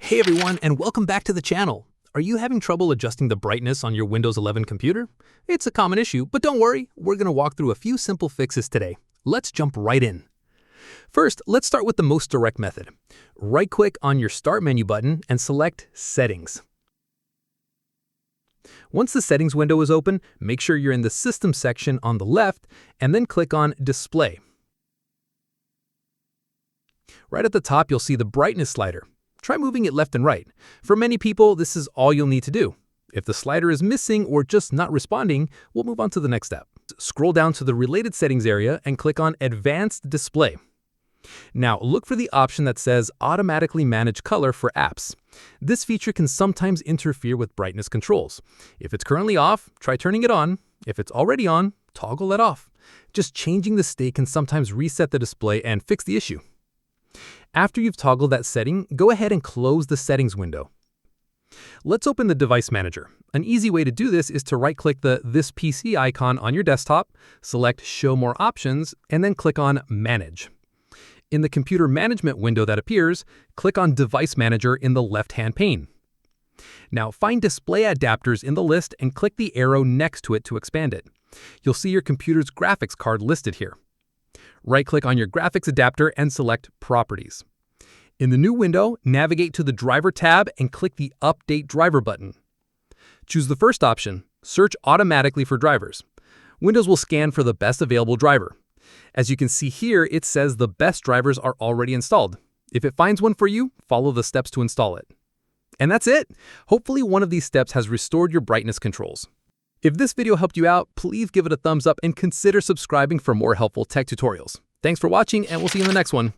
Hey everyone, and welcome back to the channel. Are you having trouble adjusting the brightness on your Windows 11 computer? It's a common issue, but don't worry, we're going to walk through a few simple fixes today. Let's jump right in. First, let's start with the most direct method. Right-click on your Start menu button and select Settings. Once the Settings window is open, make sure you're in the System section on the left, and then click on Display. Right at the top, you'll see the brightness slider. Try moving it left and right. For many people, this is all you'll need to do. If the slider is missing or just not responding, we'll move on to the next step. Scroll down to the Related Settings area and click on Advanced Display. Now, look for the option that says Automatically Manage Color for Apps. This feature can sometimes interfere with brightness controls. If it's currently off, try turning it on. If it's already on, toggle it off. Just changing the state can sometimes reset the display and fix the issue. After you've toggled that setting, go ahead and close the Settings window. Let's open the Device Manager. An easy way to do this is to right-click the This PC icon on your desktop, select Show More Options, and then click on Manage. In the Computer Management window that appears, click on Device Manager in the left-hand pane. Now find Display Adapters in the list and click the arrow next to it to expand it. You'll see your computer's graphics card listed here. Right-click on your graphics adapter and select Properties. In the new window, navigate to the Driver tab and click the Update Driver button. Choose the first option, Search automatically for drivers. Windows will scan for the best available driver. As you can see here, it says the best drivers are already installed. If it finds one for you, follow the steps to install it. And that's it! Hopefully one of these steps has restored your brightness controls. If this video helped you out, please give it a thumbs up and consider subscribing for more helpful tech tutorials. Thanks for watching, and we'll see you in the next one.